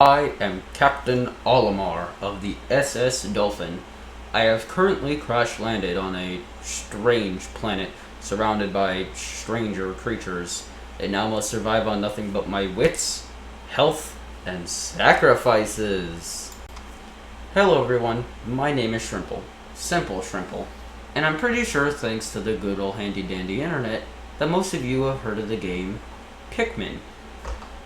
I am Captain Olimar of the SS Dolphin. I have currently crash-landed on a strange planet surrounded by stranger creatures, and now must survive on nothing but my wits, health, and sacrifices. Hello everyone, my name is Shrimple, Simple Shrimple, and I'm pretty sure thanks to the good old handy-dandy internet that most of you have heard of the game Pikmin.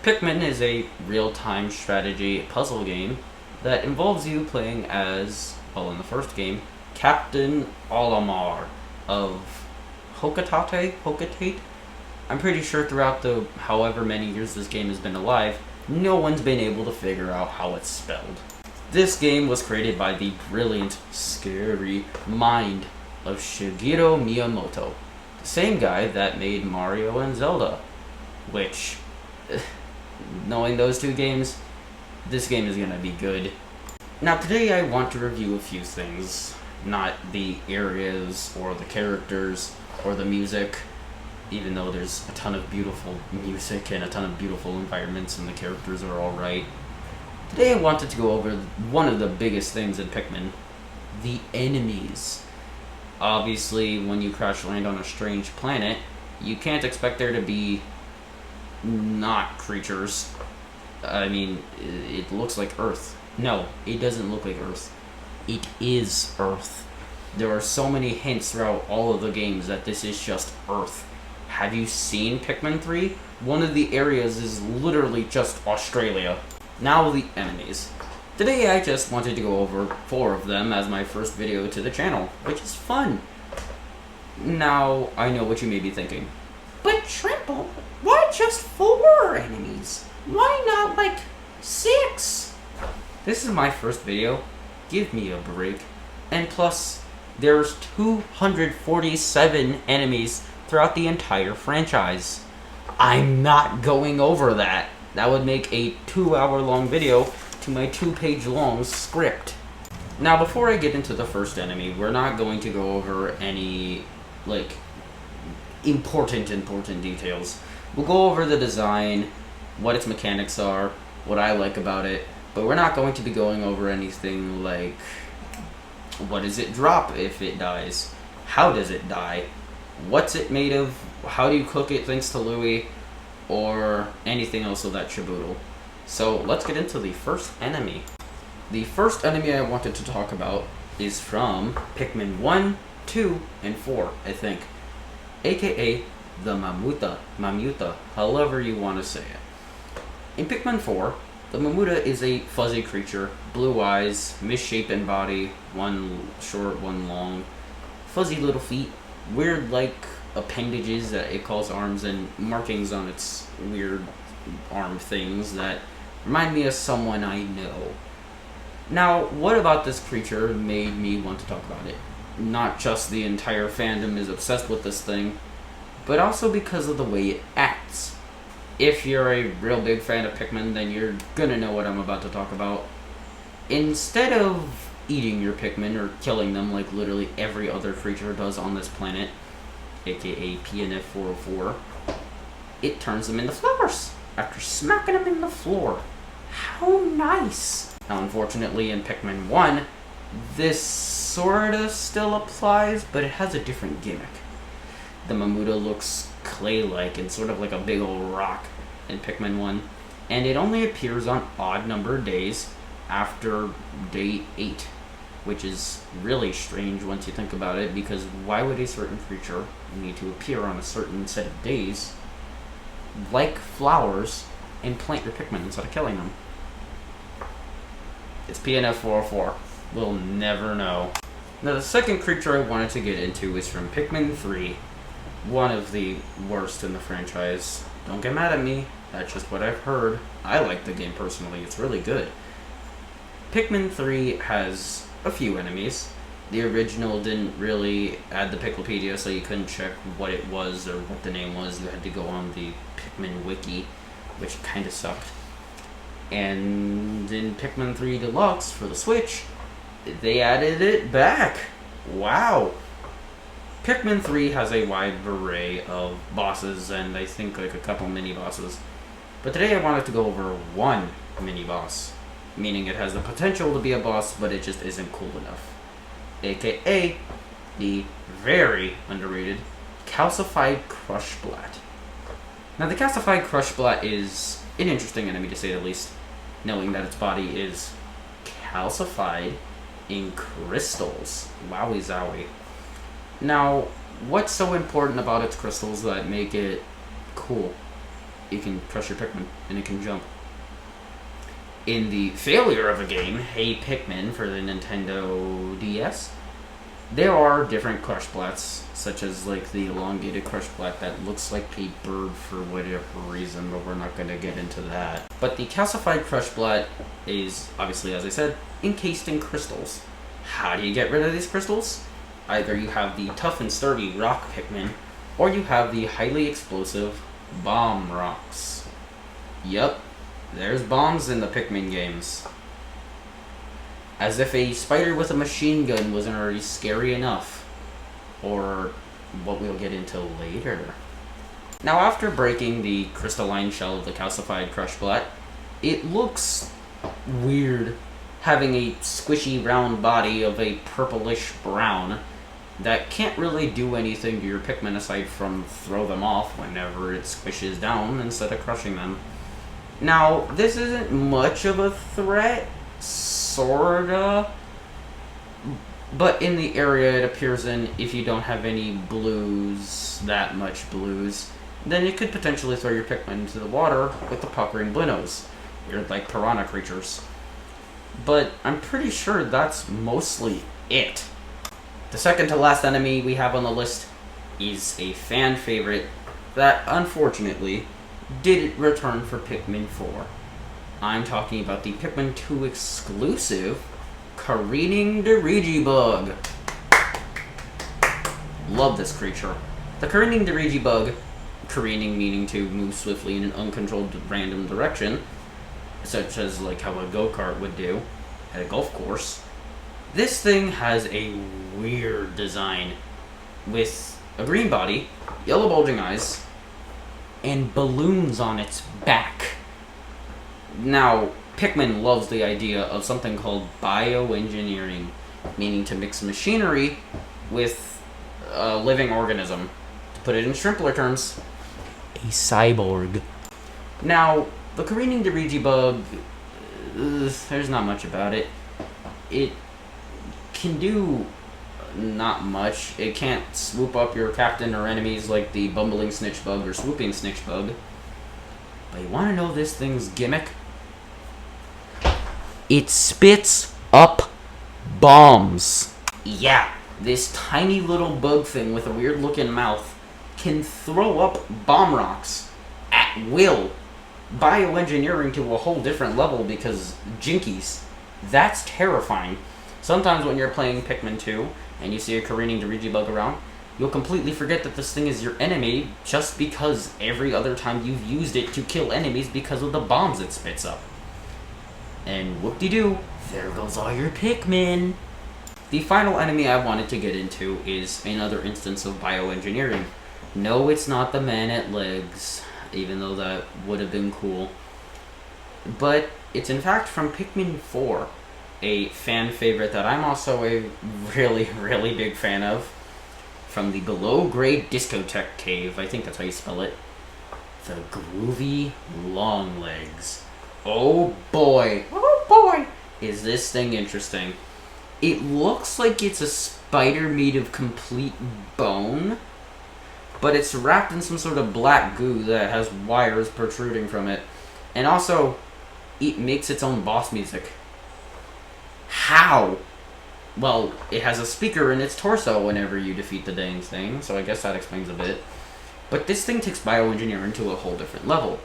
Pikmin is a real-time strategy puzzle game that involves you playing as, well in the first game, Captain Olimar of Hokatate? I'm pretty sure throughout the however many years this game has been alive, no one's been able to figure out how it's spelled. This game was created by the brilliant, scary mind of Shigeru Miyamoto, the same guy that made Mario and Zelda, which... knowing those two games, this game is gonna be good. Now today I want to review a few things, not the areas or the characters or the music, even though there's a ton of beautiful music and a ton of beautiful environments and the characters are alright. Today I wanted to go over one of the biggest things in Pikmin, the enemies. Obviously, when you crash land on a strange planet, you can't expect there to be not creatures. I mean, it looks like Earth. No, it doesn't look like Earth. It is Earth. There are so many hints throughout all of the games that this is just Earth. Have you seen Pikmin 3? One of the areas is literally just Australia. Now the enemies. Today I just wanted to go over 4 of them as my first video to the channel, which is fun. Now, I know what you may be thinking. But Shrimple, why just 4 enemies? Why not, like, 6? This is my first video. Give me a break. And plus, there's 247 enemies throughout the entire franchise. I'm not going over that. That would make a 2-hour-long video to my 2-page-long script. Now, before I get into the first enemy, we're not going to go over any, like, important details. We'll go over the design, what its mechanics are, what I like about it, but we're not going to be going over anything like what does it drop if it dies, how does it die, what's it made of, how do you cook it thanks to Louie, or anything else of that shaboodle. So let's get into the first enemy. The first enemy I wanted to talk about is from Pikmin 1, 2, and 4, I think. AKA the Mamuta, however you want to say it. In Pikmin 4, the Mamuta is a fuzzy creature, blue eyes, misshapen body, one short, one long, fuzzy little feet, weird like appendages that it calls arms, and markings on its weird arm things that remind me of someone I know. Now, what about this creature made me want to talk about it? Not just the entire fandom is obsessed with this thing, but also because of the way it acts. If you're a real big fan of Pikmin, then you're gonna know what I'm about to talk about. Instead of eating your Pikmin or killing them like literally every other creature does on this planet, aka PNF 404, it turns them into flowers after smacking them in the floor. How nice! Now, unfortunately, in Pikmin 1, this sorta still applies, but it has a different gimmick. The Mamuta looks clay-like and sort of like a big old rock in Pikmin 1, and it only appears on odd-numbered days after day 8, which is really strange once you think about it, because why would a certain creature need to appear on a certain set of days, like flowers, and plant your Pikmin instead of killing them? It's PNF 404. We'll never know. Now, the second creature I wanted to get into is from Pikmin 3. One of the worst in the franchise. Don't get mad at me. That's just what I've heard. I like the game personally. It's really good. Pikmin 3 has a few enemies. The original didn't really add the Piklopedia, so you couldn't check what it was or what the name was. You had to go on the Pikmin wiki, which kind of sucked. And in Pikmin 3 Deluxe for the Switch, they added it back. Wow. Pikmin 3 has a wide array of bosses and I think like a couple mini bosses. But today I wanted to go over one mini-boss. Meaning it has the potential to be a boss, but it just isn't cool enough. AKA the very underrated Calcified Crushblat. Now, the Calcified Crushblat is an interesting enemy, to say the least, knowing that its body is calcified in crystals. Wowie zowie. Now, what's so important about its crystals that make it cool? You can crush your Pikmin, and it can jump. In the failure of a game, Hey Pikmin for the Nintendo DS, there are different Crushblats, such as like the elongated Crushblat that looks like a bird for whatever reason, but we're not going to get into that. But the calcified Crushblat is, obviously, as I said, encased in crystals. How do you get rid of these crystals? Either you have the tough and sturdy rock Pikmin, or you have the highly explosive bomb rocks. Yup, there's bombs in the Pikmin games. As if a spider with a machine gun wasn't already scary enough. Or what we'll get into later. Now, after breaking the crystalline shell of the calcified Crushblat, it looks weird having a squishy round body of a purplish brown that can't really do anything to your Pikmin aside from throw them off whenever it squishes down instead of crushing them. Now, this isn't much of a threat, sorta, but in the area it appears in, if you don't have any blues, that much blues, then it could potentially throw your Pikmin into the water with the puckering Blinos. Weird, like piranha creatures. But I'm pretty sure that's mostly it. The second to last enemy we have on the list is a fan favorite that, unfortunately, didn't return for Pikmin 4. I'm talking about the Pikmin 2 exclusive Careening Dirigibug. Love this creature. The Careening Dirigibug, careening meaning to move swiftly in an uncontrolled random direction, such as like how a go-kart would do at a golf course. This thing has a weird design with a green body, yellow bulging eyes, and balloons on its back. Now, Pikmin loves the idea of something called bioengineering, meaning to mix machinery with a living organism. To put it in simpler terms, a cyborg. Now, the Careening Dirigibug, there's not much about it. It can do not much. It can't swoop up your captain or enemies like the Bumbling Snitchbug or Swooping Snitchbug. But you want to know this thing's gimmick? It spits up bombs. Yeah, this tiny little bug thing with a weird looking mouth can throw up bomb rocks at will. Bioengineering to a whole different level because jinkies. That's terrifying. Sometimes when you're playing Pikmin 2 and you see a Careening Dirigibug around, you'll completely forget that this thing is your enemy just because every other time you've used it to kill enemies because of the bombs it spits up. And whoop-de-doo, there goes all your Pikmin. The final enemy I wanted to get into is another instance of bioengineering. No, it's not the man at legs, even though that would have been cool. But it's in fact from Pikmin 4, a fan favorite that I'm also a really, really big fan of. From the below-grade discotheque cave, I think that's how you spell it. The groovy Longlegs. Oh boy, is this thing interesting. It looks like it's a spider made of complete bone, but it's wrapped in some sort of black goo that has wires protruding from it. And also, it makes its own boss music. How? Well, it has a speaker in its torso whenever you defeat the dang thing, so I guess that explains a bit. But this thing takes bioengineering to a whole different level.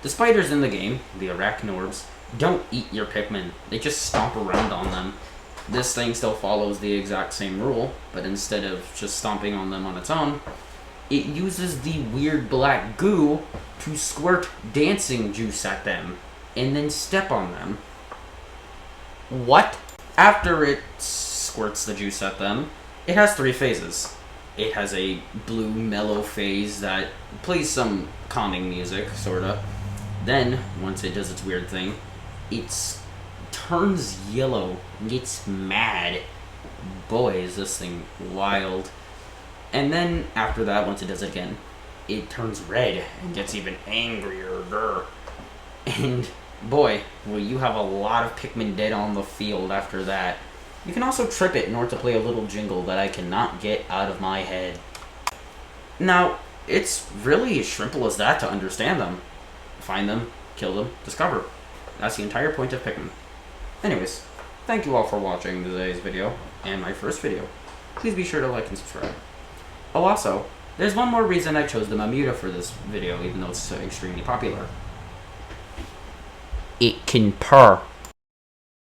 The spiders in the game, the arachnorbs, don't eat your Pikmin. They just stomp around on them. This thing still follows the exact same rule, but instead of just stomping on them on its own, it uses the weird black goo to squirt dancing juice at them, and then step on them. What? After it squirts the juice at them, it has 3 phases. It has a blue mellow phase that plays some calming music, sorta. Then, once it does its weird thing, it turns yellow and gets mad. Boy, is this thing wild. And then after that, once it does it again, it turns red and gets even angrier. Grr. And boy, will you have a lot of Pikmin dead on the field after that. You can also trip it in order to play a little jingle that I cannot get out of my head. Now, it's really as simple as that to understand them. Find them, kill them, discover. That's the entire point of Pikmin. Anyways, thank you all for watching today's video, and my first video. Please be sure to like and subscribe. Oh, also, there's one more reason I chose the Mamuta for this video, even though it's so extremely popular. It can purr.